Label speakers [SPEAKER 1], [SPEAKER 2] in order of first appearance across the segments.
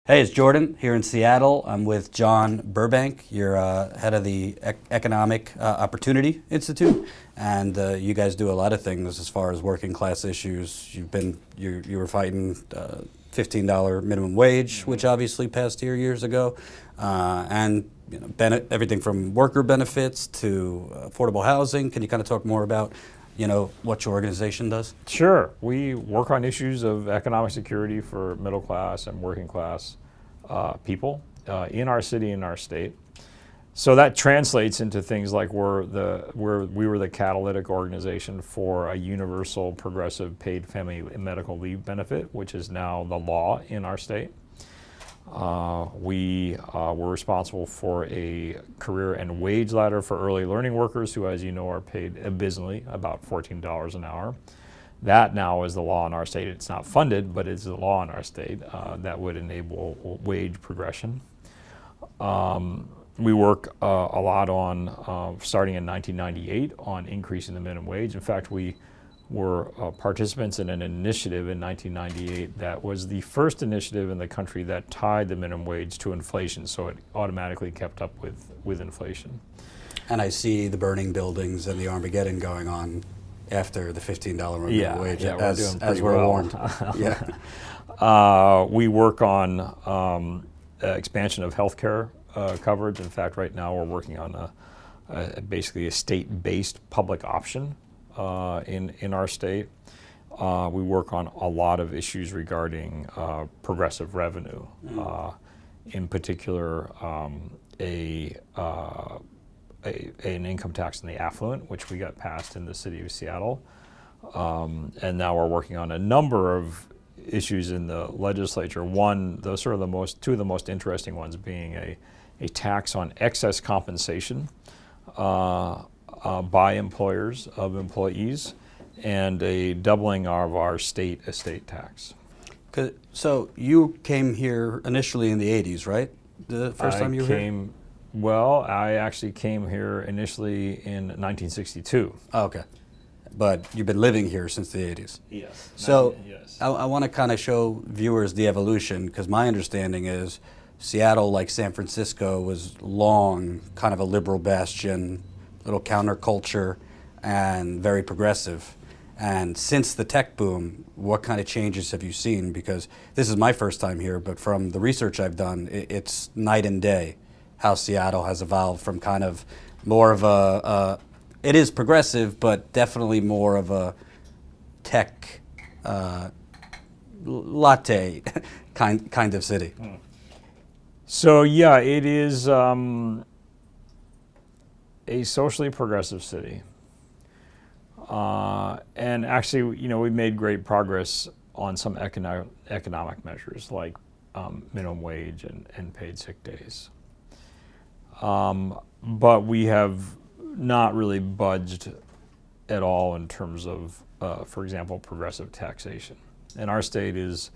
[SPEAKER 1] Hey, it's Jordan here in Seattle. I'm with John Burbank. You're head of the Economic Opportunity Institute, and you guys do a lot of things as far as working class issues. You were fighting $15 minimum wage, which obviously passed here years ago, and everything from worker benefits to affordable housing. Can you kind of talk more about what your organization does?
[SPEAKER 2] Sure. We work on issues of economic security for middle class and working class people in our city and our state. So that translates into things like we were the catalytic organization for a universal progressive paid family and medical leave benefit, which is now the law in our state. We were responsible for a career and wage ladder for early learning workers who, as you know, are paid abysmally, about $14 an hour. That now is the law in our state. It's not funded, but it's the law in our state that would enable wage progression. We work a lot on, starting in 1998, on increasing the minimum wage. In fact, we were participants in an initiative in 1998 that was the first initiative in the country that tied the minimum wage to inflation, so it automatically kept up with inflation.
[SPEAKER 1] And I see the burning buildings and the Armageddon going on after the $15 minimum wage, as we're warned.
[SPEAKER 2] We work on expansion of healthcare coverage. In fact, right now we're working on basically a state-based public option in our state. We work on a lot of issues regarding progressive revenue, in particular an income tax on the affluent, which we got passed in the city of Seattle. And now we're working on a number of issues in the legislature. Two of the most interesting ones being a tax on excess compensation by employers of employees, and a doubling of our state estate tax.
[SPEAKER 1] So you came here initially in the 80s, right? The first time you were here?
[SPEAKER 2] Well, I actually came here initially in 1962.
[SPEAKER 1] Oh, okay. But you've been living here since the 80s.
[SPEAKER 2] Yes.
[SPEAKER 1] So
[SPEAKER 2] yes.
[SPEAKER 1] I want to kind of show viewers the evolution, because my understanding is Seattle, like San Francisco, was long kind of a liberal bastion, little counterculture, and very progressive. And since the tech boom, what kind of changes have you seen? Because this is my first time here, but from the research I've done, it's night and day how Seattle has evolved from kind of more of it is progressive, but definitely more of a tech latte kind of city.
[SPEAKER 2] So yeah, it is a socially progressive city. And actually, we've made great progress on some economic measures like minimum wage and paid sick days. But we have not really budged at all in terms of, for example, progressive taxation. And our state has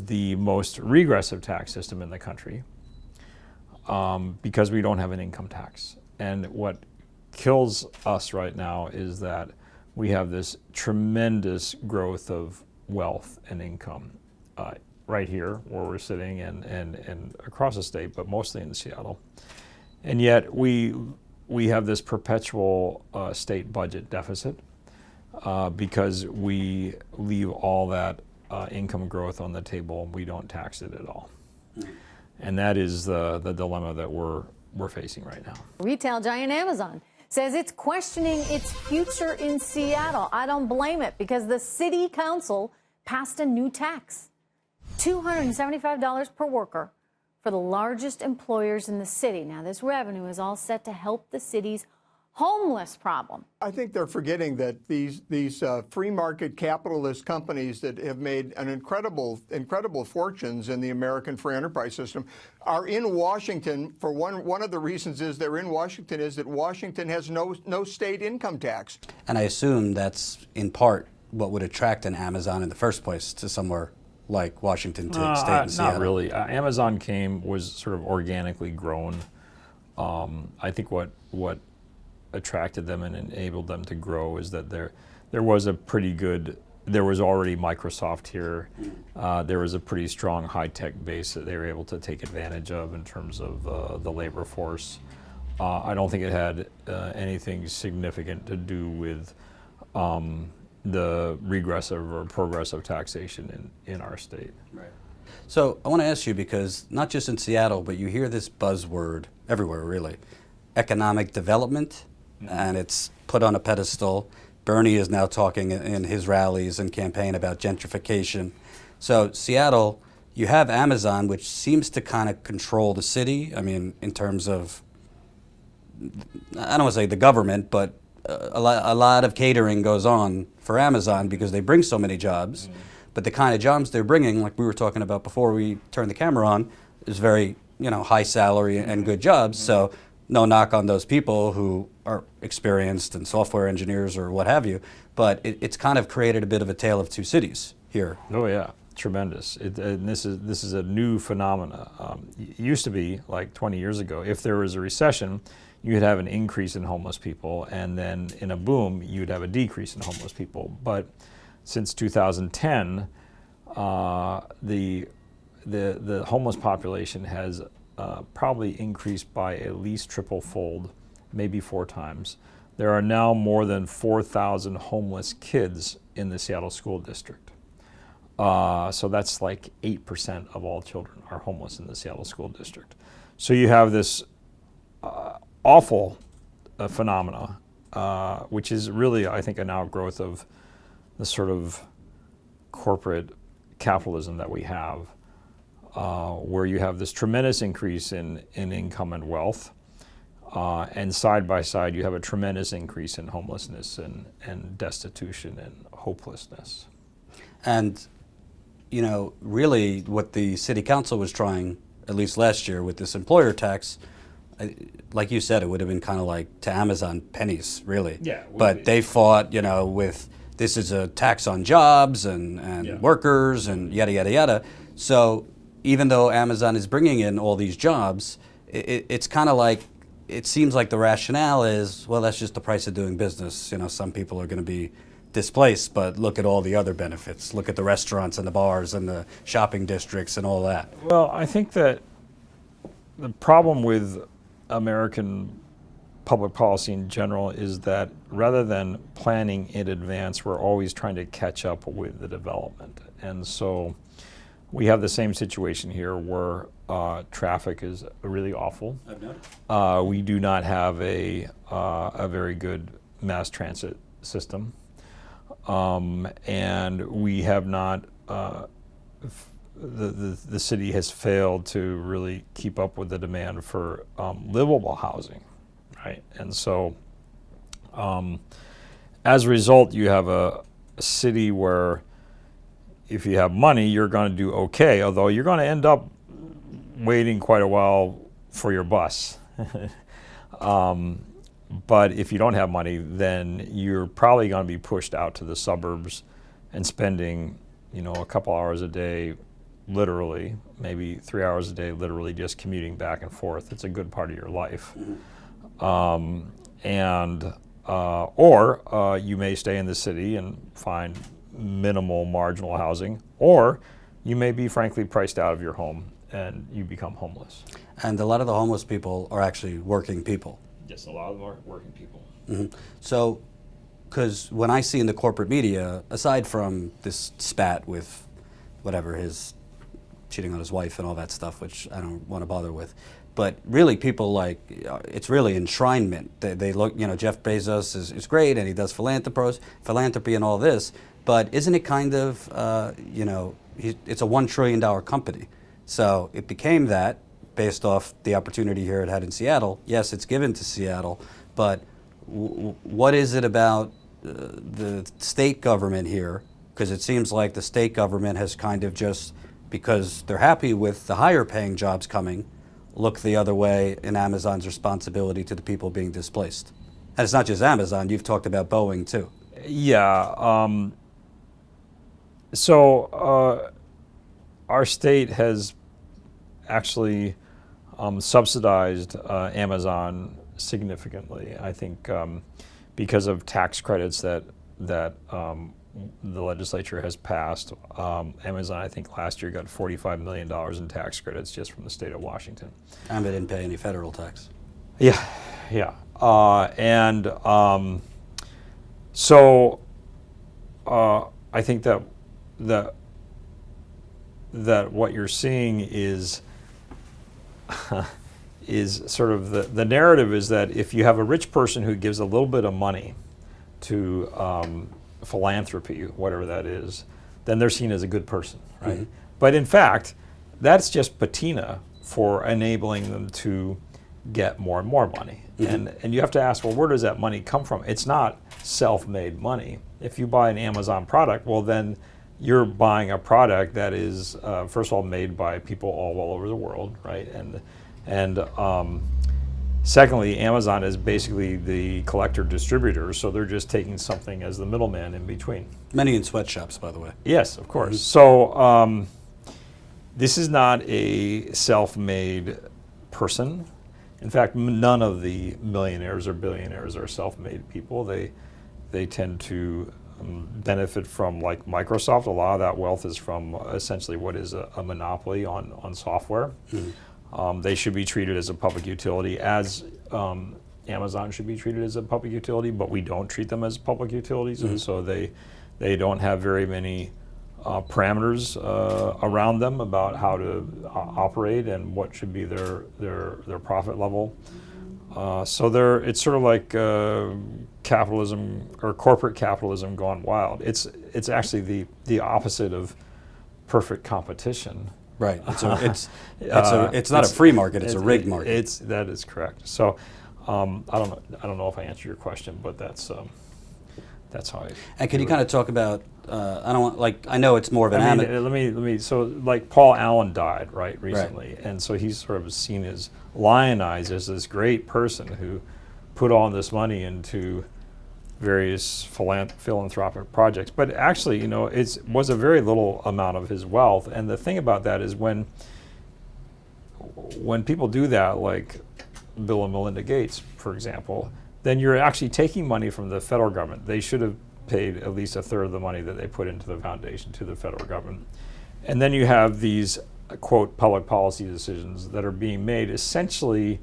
[SPEAKER 2] the most regressive tax system in the country because we don't have an income tax. And what kills us right now is that we have this tremendous growth of wealth and income right here where we're sitting and across the state, but mostly in Seattle. And yet we have this perpetual state budget deficit because we leave all that income growth on the table and we don't tax it at all. And that is the dilemma that we're facing right now.
[SPEAKER 3] Retail giant Amazon says it's questioning its future in Seattle. I don't blame it, because the city council passed a new tax, $275 per worker for the largest employers in the city. Now, this revenue is all set to help the city's homeless problem.
[SPEAKER 4] I think they're forgetting that these free market capitalist companies that have made an incredible fortunes in the American free enterprise system are in Washington. For one of the reasons is they're in Washington is that Washington has no state income tax.
[SPEAKER 1] And I assume that's in part what would attract an Amazon in the first place to somewhere like Washington State and Seattle.
[SPEAKER 2] Not really. Amazon was sort of organically grown. I think what attracted them and enabled them to grow is that there was a pretty good there was already Microsoft here. There was a pretty strong high-tech base that they were able to take advantage of in terms of the labor force. I don't think it had anything significant to do with the regressive or progressive taxation in our state.
[SPEAKER 1] Right. So I want to ask you, because not just in Seattle, but you hear this buzzword everywhere, really, economic development, and it's put on a pedestal. Bernie is now talking in his rallies and campaign about gentrification. So Seattle, you have Amazon, which seems to kind of control the city. I mean, in terms of, I don't want to say the government, but a lot of catering goes on for Amazon because they bring so many jobs. But the kind of jobs they're bringing, like we were talking about before we turned the camera on, is very, high salary and good jobs. So no knock on those people who are experienced and software engineers or what have you. But it's kind of created a bit of a tale of two cities here.
[SPEAKER 2] Oh yeah, tremendous. And this is a new phenomena. It used to be like 20 years ago, if there was a recession, you'd have an increase in homeless people, and then in a boom, you'd have a decrease in homeless people. But since 2010, the homeless population has probably increased by at least triple-fold, maybe 4 times. There are now more than 4,000 homeless kids in the Seattle School District. So that's like 8% of all children are homeless in the Seattle School District. So you have this awful phenomena, which is really, I think, an outgrowth of the sort of corporate capitalism that we have, where you have this tremendous increase in income and wealth, and side by side you have a tremendous increase in homelessness and destitution and hopelessness.
[SPEAKER 1] And, really what the city council was trying, at least last year with this employer tax, like you said, it would have been kind of like to Amazon pennies, really.
[SPEAKER 2] Yeah.
[SPEAKER 1] But they fought, with this is a tax on jobs and workers and yada, yada, yada. So even though Amazon is bringing in all these jobs, it's kind of like, it seems like the rationale is, well, that's just the price of doing business. Some people are going to be displaced, but look at all the other benefits. Look at the restaurants and the bars and the shopping districts and all that.
[SPEAKER 2] Well, I think that the problem with American public policy in general is that rather than planning in advance, we're always trying to catch up with the development. And so we have the same situation here where traffic is really awful.
[SPEAKER 1] I've noticed.
[SPEAKER 2] We do not have a very good mass transit system. And we have not, the city has failed to really keep up with the demand for livable housing, right? And so as a result, you have a city where if you have money, you're going to do okay, although you're going to end up waiting quite a while for your bus. But if you don't have money, then you're probably going to be pushed out to the suburbs and spending, a couple hours a day, literally, maybe 3 hours a day, literally just commuting back and forth. It's a good part of your life. Or you may stay in the city and find minimal marginal housing, or you may be frankly priced out of your home and you become homeless.
[SPEAKER 1] And a lot of the homeless people are actually working people.
[SPEAKER 2] Yes, a lot of them are working people.
[SPEAKER 1] Mm-hmm. So, because when I see in the corporate media, aside from this spat with whatever, his cheating on his wife and all that stuff, which I don't want to bother with, but really people it's really enshrinement. They look, Jeff Bezos is great and he does philanthropy and all this, but isn't it kind of, it's a $1 trillion company. So it became that, based off the opportunity here it had in Seattle. Yes, it's given to Seattle, but what is it about the state government here? Because it seems like the state government has kind of just, because they're happy with the higher paying jobs coming, look the other way in Amazon's responsibility to the people being displaced. And it's not just Amazon, you've talked about Boeing too.
[SPEAKER 2] Yeah. So our state has actually subsidized Amazon significantly. I think because of tax credits that the legislature has passed. Amazon, I think last year got $45 million in tax credits just from the state of Washington.
[SPEAKER 1] And they didn't pay any federal tax.
[SPEAKER 2] Yeah, yeah. So I think that what you're seeing is is sort of the narrative is that if you have a rich person who gives a little bit of money to philanthropy, whatever that is, then they're seen as a good person, right? Mm-hmm. But in fact, that's just patina for enabling them to get more and more money. Mm-hmm. And you have to ask, well, where does that money come from? It's not self-made money. If you buy an Amazon product, well, then you're buying a product that is, first of all, made by people all over the world, right? And secondly, Amazon is basically the collector distributor, so they're just taking something as the middleman in between.
[SPEAKER 1] Many in sweatshops, by the way.
[SPEAKER 2] Yes, of course. Mm-hmm. So this is not a self-made person. In fact, none of the millionaires or billionaires are self-made people. They tend to benefit from, like Microsoft. A lot of that wealth is from essentially what is a monopoly on software. Mm-hmm. They should be treated as a public utility, as Amazon should be treated as a public utility, but we don't treat them as public utilities, mm-hmm. and so they don't have very many parameters around them about how to operate and what should be their profit level. So it's sort of like capitalism or corporate capitalism gone wild. It's actually the opposite of perfect competition.
[SPEAKER 1] Right. It's not a free market. It's a rigged market.
[SPEAKER 2] That is correct. So I don't know if I answered your question, but that's how I.
[SPEAKER 1] And can you kind of talk about? I know it's more of an.
[SPEAKER 2] Let me. So like Paul Allen died recently, right. And so he's sort of seen as lionized as this great person who put all this money into various philanthropic projects. But actually, it was a very little amount of his wealth. And the thing about that is when people do that, like Bill and Melinda Gates, for example, then you're actually taking money from the federal government. They should have paid at least a third of the money that they put into the foundation to the federal government. And then you have these, quote, public policy decisions that are being made essentially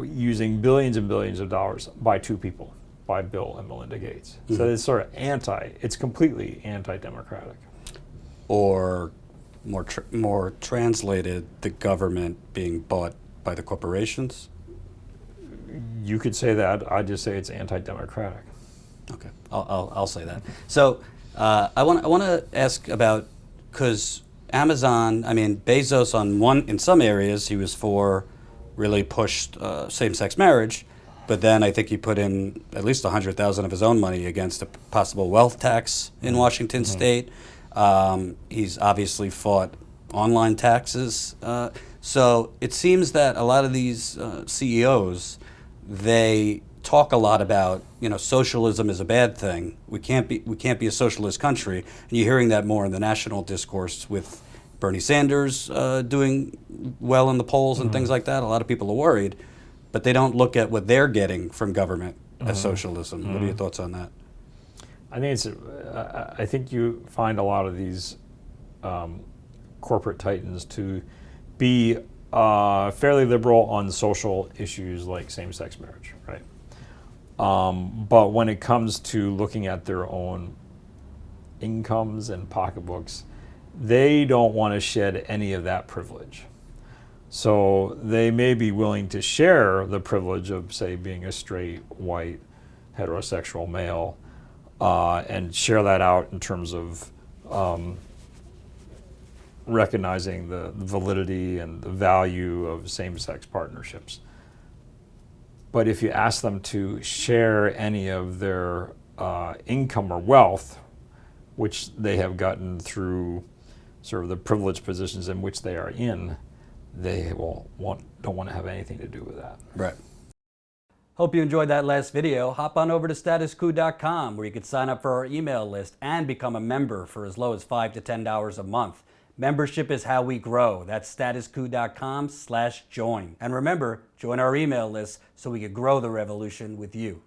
[SPEAKER 2] using billions and billions of dollars by two people, by Bill and Melinda Gates. Mm-hmm. So it's sort of it's completely anti-democratic.
[SPEAKER 1] Or more translated, the government being bought by the corporations?
[SPEAKER 2] You could say that. I just say it's anti-democratic.
[SPEAKER 1] Okay, I'll say that. So I want to ask about, because Amazon, Bezos in some areas he was for, really pushed same-sex marriage, but then I think he put in at least $100,000 of his own money against a possible wealth tax in Washington mm-hmm. State. He's obviously fought online taxes. So it seems that a lot of these CEOs, they talk a lot about, socialism is a bad thing. We can't be a socialist country. And you're hearing that more in the national discourse with Bernie Sanders doing well in the polls and mm-hmm. things like that. A lot of people are worried, but they don't look at what they're getting from government mm-hmm. as socialism. Mm-hmm. What are your thoughts on that?
[SPEAKER 2] I think you find a lot of these corporate titans to be fairly liberal on social issues like same-sex marriage, right? But when it comes to looking at their own incomes and pocketbooks, they don't want to shed any of that privilege. So they may be willing to share the privilege of, say, being a straight, white, heterosexual male, and share that out in terms of recognizing the validity and the value of same-sex partnerships. But if you ask them to share any of their income or wealth, which they have gotten through sort of the privileged positions in which they are in, they don't want to have anything to do with that.
[SPEAKER 1] Right. Hope you enjoyed that last video. Hop on over to statuscoup.com where you can sign up for our email list and become a member for as low as $5 to $10 a month. Membership is how we grow. That's statuscoup.com/join. And remember, join our email list so we can grow the revolution with you.